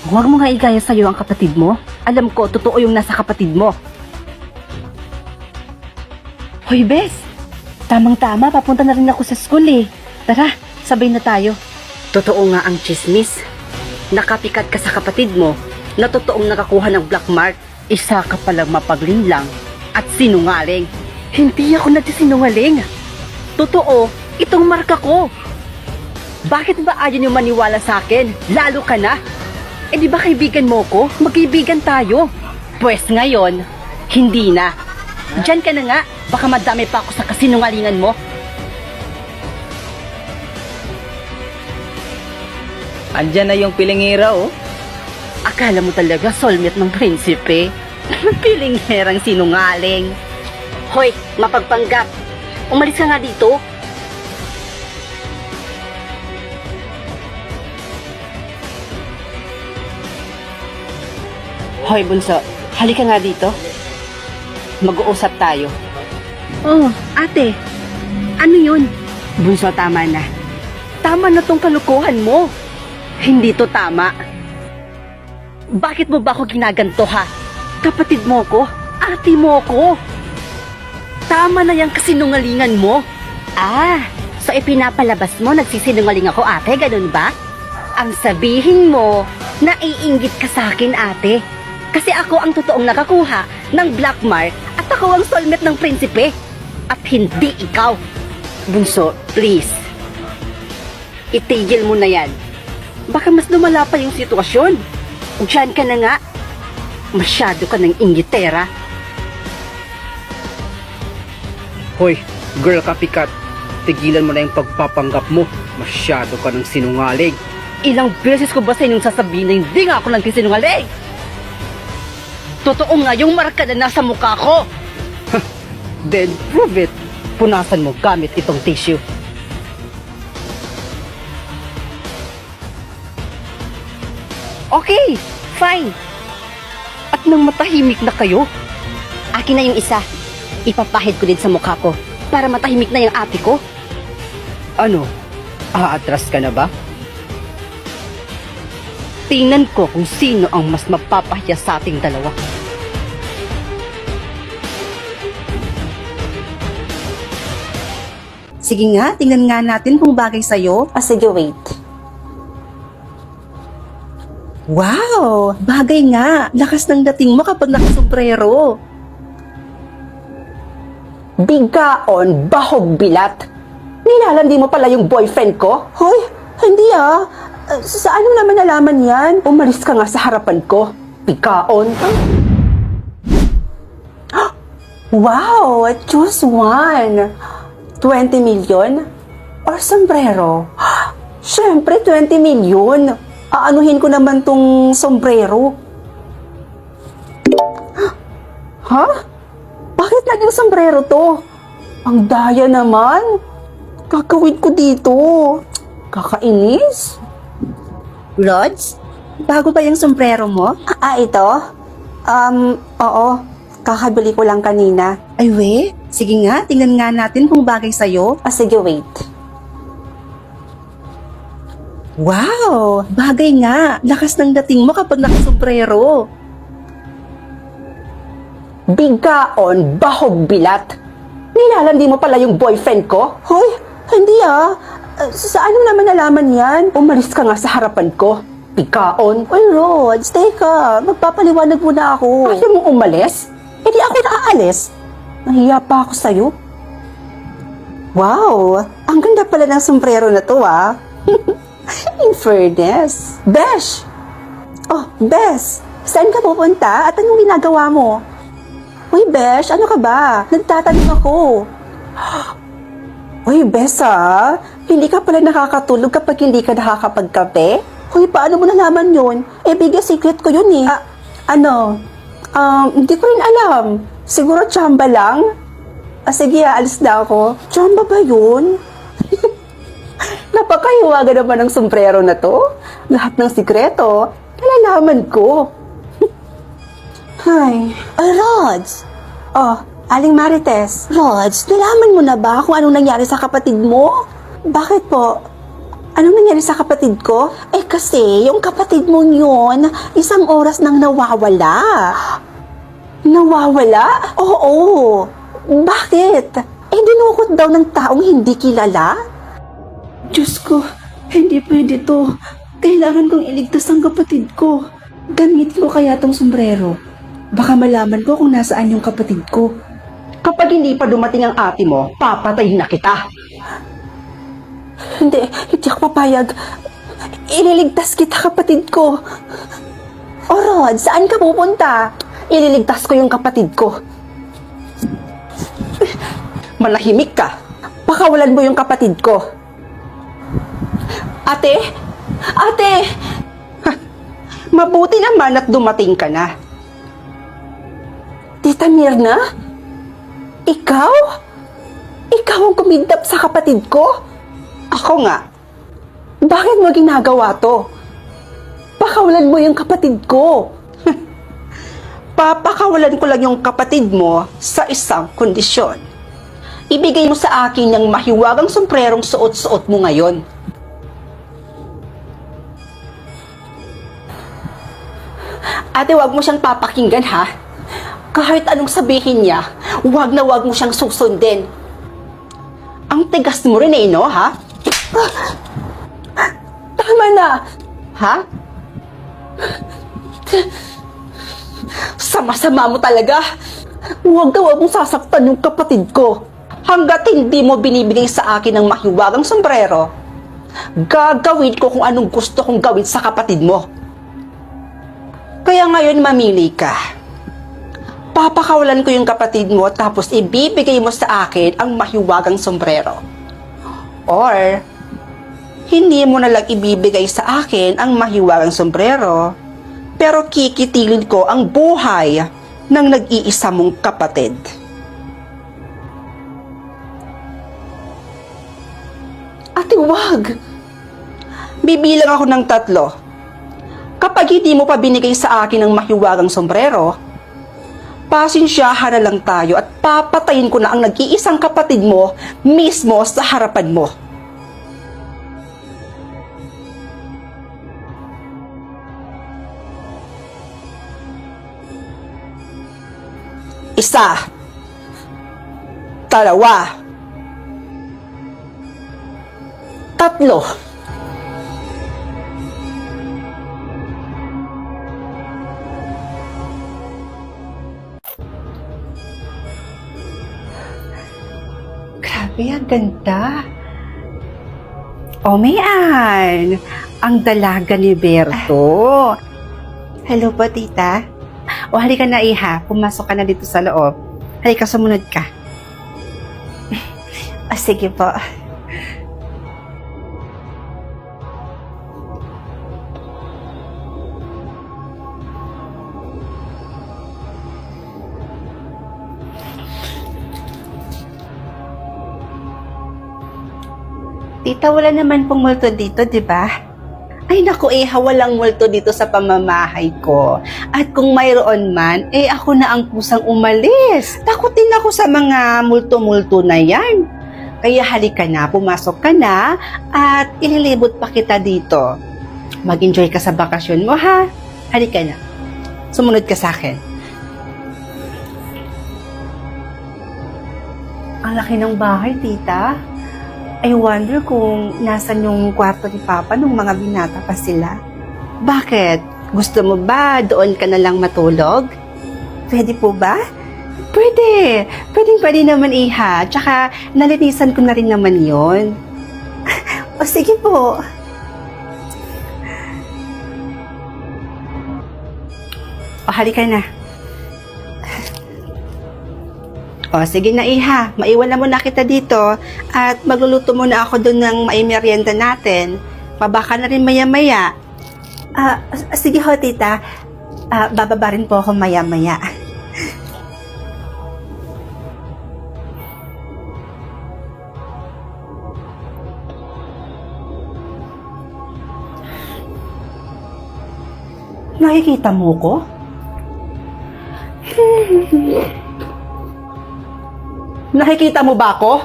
Huwag mo nga igaya sa'yo ang kapatid mo. Alam ko, totoo yung nasa kapatid mo. Hoy, Bes! Tamang-tama, papunta na rin ako sa school eh. Tara, sabay na tayo. Totoo nga ang chismis. Nakapikat ka sa kapatid mo na totoong nakakuha ng black mark. Isa ka palang mapaglinlang at sinungaling. Hindi ako nagsisinungaling. Totoo, itong marka ko. Bakit ba ayaw niyo maniwala sa akin? Lalo ka na. Eh di ba kaibigan mo ko? Magkaibigan tayo. Pwes ngayon, hindi na. Diyan ka na nga. Baka madami pa ako sa kasinungalingan mo. Andyan na yung pilingira, oh. Akala mo talaga soulmate ng prinsipe? Pilingherang sinungaling. Hoy, mapagpanggap. Umalis ka nga dito. Hoy, Bunso. Halika nga dito. Mag-uusap tayo. Oh, ate. Ano yun? Bunso, tama na. Tama na tong kalukuhan mo. Hindi to tama. Bakit mo ba ako ginaganto, ha? Kapatid mo ko? Ate mo ko? Tama na yung kasinungalingan mo. Ah, so ipinapalabas mo nagsisinungaling ako, ate? Ganun ba? Ang sabihin mo, naiinggit ka sa akin, ate. Kasi ako ang totoong nakakuha ng black mark at ako ang soulmate ng prinsipe. At hindi ikaw. Bunso, please. Itigil mo na yan. Baka mas lumala pa yung sitwasyon. Diyan ka na nga. Masyado ka ng inggitera. Hoy, girl kapikat. Tigilan mo na yung pagpapanggap mo. Masyado ka ng sinungaling. Ilang beses ko ba sa inyong sasabihin na hindi nga ako nagsisinungaling? Totoo nga yung marka na nasa mukha ko. Then prove it. Punasan mo gamit itong tissue. Okay, fine. At nang matahimik na kayo, akin na yung isa. Ipapahid ko din sa mukha ko para matahimik na yung ate ko. Ano? Aatras ka na ba? Tingnan ko kung sino ang mas mapapahiya sa ating dalawa. Sige nga, tingnan nga natin kung bagay sa'yo. Sige, wait. Wow! Bagay nga! Lakas ng dating mo kapag nakasombrero. Bigaon, bahog bilat. Nilalandi mo pala yung boyfriend ko? Hoy, hindi ah. Sa ano naman nalaman yan? Umalis ka nga sa harapan ko. Bigaon. Wow! Choose one. 20 million? Or sombrero? Siyempre, 20 million. Aanuhin ko naman tong sombrero. Ha? Bakit naging sombrero to? Ang daya naman. Kakawin ko dito. Kakainis. Rods? Bago ba yung sombrero mo? Ito? Oo. Kakabili ko lang kanina. Ay, we? Sige nga, tingnan nga natin kung bagay sa'yo. Sige, wait. Wow! Bagay nga. Lakas ng dating mo kapag nakasombrero. Bigaon, bahog bilat. Nilalandi mo pala yung boyfriend ko? Hoy, hindi ah. Sa ano naman nalaman yan? Umalis ka nga sa harapan ko. Bigaon. Oy, Rods, teka. Magpapaliwanag muna ako. Ayaw mo umalis? Hindi ako naaalis. Nahiya pa ako sa'yo. Wow! Ang ganda pala ng sombrero na to, ah. In fairness. Besh! Oh, Besh! Saan ka pupunta at anong ginagawa mo? Uy, Besh, ano ka ba? Nagtatanong ako. Uy, Besh, ah. Hindi ka pala nakakatulog kapag hindi ka nakakapagkape? Uy, paano mo nalaman yun? Biggest secret ko yun eh. Hindi ko rin alam. Siguro tsamba lang? Sige, alis na ako. Tsamba ba yun? Napakahiwaga naman ng sombrero na to. Lahat ng sikreto, nalalaman ko. Ay, Rods! Oh, Aling Marites. Rods, nalaman mo na ba kung anong nangyari sa kapatid mo? Bakit po? Anong nangyari sa kapatid ko? Eh kasi, yung kapatid mong yun, 1 oras nang nawawala. Nawawala? Oo. Bakit? Eh dinukot daw ng taong hindi kilala? Diyos ko, hindi pwede to. Kailangan kong iligtas ang kapatid ko. Gamitin ko kaya tong sombrero. Baka malaman ko kung nasaan yung kapatid ko. Kapag hindi pa dumating ang ate mo, papatayin na kita. Hindi ako papayag. Ililigtas kita, kapatid ko. O Rod, saan ka pupunta? Ililigtas ko yung kapatid ko. Manahimik ka. Pakawalan mo yung kapatid ko. Ate? Ate! Mabuti naman at dumating ka na. Tita Mirna? Ikaw? Ikaw ang kumidnap sa kapatid ko? Ako nga. Bakit mo ginagawa to? Pakawalan mo yung kapatid ko. Papakawalan ko lang yung kapatid mo sa isang kondisyon. Ibigay mo sa akin yung mahiwagang sombrerong suot-suot mo ngayon. Ate, wag mo siyang papakinggan, ha? Kahit anong sabihin niya, wag na wag mo siyang susundin. Ang tigas mo rin no, ha? Tama na. Ha? Sama-sama mo talaga. Huwag na huwag mong sasaktan yung kapatid ko. Hanggat hindi mo binibigay sa akin ng mahiwagang sombrero, gagawin ko kung anong gusto kong gawin sa kapatid mo. Kaya ngayon mamili ka. Papakawalan ko yung kapatid mo tapos ibibigay mo sa akin ang mahiwagang sombrero. Or, hindi mo na lang ibibigay sa akin ang mahiwagang sombrero, pero kikitilin ko ang buhay ng nag-iisa mong kapatid. Ate, wag. Bibilang ako ng 3. Kapag hindi mo pa binigay sa akin ang mahiwagang sombrero, pasensyahan na lang tayo at papatayin ko na ang nag-iisang kapatid mo mismo sa harapan mo. Isa, 2, 3. Grabe, ang ganda. O, Mayan, ang dalaga ni Berto. Hello po, tita. O, halika na, iha. Pumasok ka na dito sa loob. Halika, sumunod ka. Sige po. Tita, wala naman pong multo dito, di ba? Ay naku, walang multo dito sa pamamahay ko. At kung mayroon man, ako na ang kusang umalis. Takutin ako sa mga multo-multo na yan. Kaya halika na, pumasok ka na, at ililibot pa kita dito. Mag-enjoy ka sa bakasyon mo, ha? Halika na. Sumunod ka sa akin. Ang laki ng bahay, tita. I wonder kung nasan yung kwarto ni Papa nung mga binata pa sila. Bakit? Gusto mo ba doon ka na lang matulog? Pwede po ba? Pwede. Pwede naman, iha. Tsaka nalinisan ko na rin naman yon. O sige po. O halika na. O, sige na, iha. Maiwan na muna kita dito at magluluto muna ako doon ng maimerienda natin. Pabaka na rin maya-maya. Sige ho, tita. Bababa rin po ako maya-maya. Nakikita mo ko? Nakikita mo ba ako?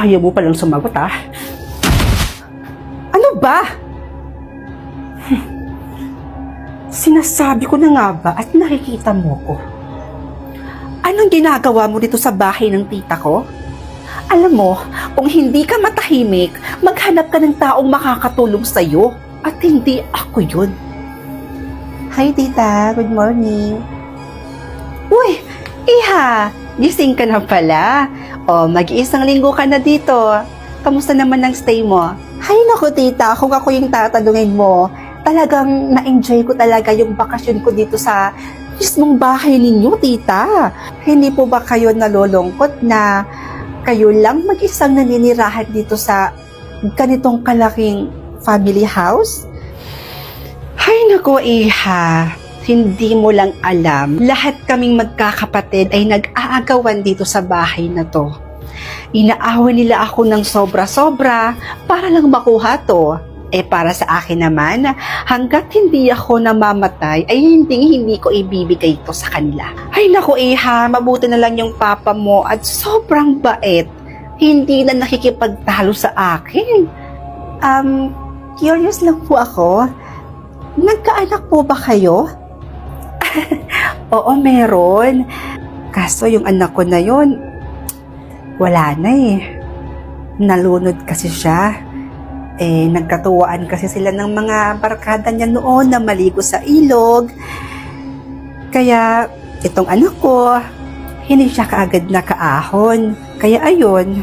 Ayaw mo palang sumagot, ah. Ano ba? Sinasabi ko na nga ba at nakikita mo ko? Anong ginagawa mo dito sa bahay ng tita ko? Alam mo, kung hindi ka matahimik, maghanap ka ng taong makakatulong sa'yo. At hindi ako yun. Hi, tita. Good morning. Uy, iha, gising ka na pala. O, mag-iisang linggo ka na dito. Kamusta naman ang stay mo? Hay naku, tita. Kung ako yung tatanungin mo, talagang na-enjoy ko talaga yung bakasyon ko dito sa mismong bahay ninyo, tita. Hindi po ba kayo nalulungkot na kayo lang mag-isang naninirahan dito sa ganitong kalaking family house? Hay nako, iha. Hindi mo lang alam. Lahat kaming magkakapatid ay nag-aagawan dito sa bahay na to. Inaaway nila ako ng sobra-sobra para lang makuha to. Para sa akin naman, hanggat hindi ako namamatay, ay hindi ko ibibigay ito sa kanila. Ay naku, iha, mabuti na lang yung papa mo at sobrang bait. Hindi na nakikipagtalo sa akin. Curious lang po ako. Nagkaanak po ba kayo? Oo, meron. Kaso yung anak ko na yun, wala na eh. Nalunod kasi siya. Nagkatuwaan kasi sila ng mga barkada niya noon na maligo sa ilog. Kaya itong anak ko, hindi siya kaagad nakaahon. Kaya ayun,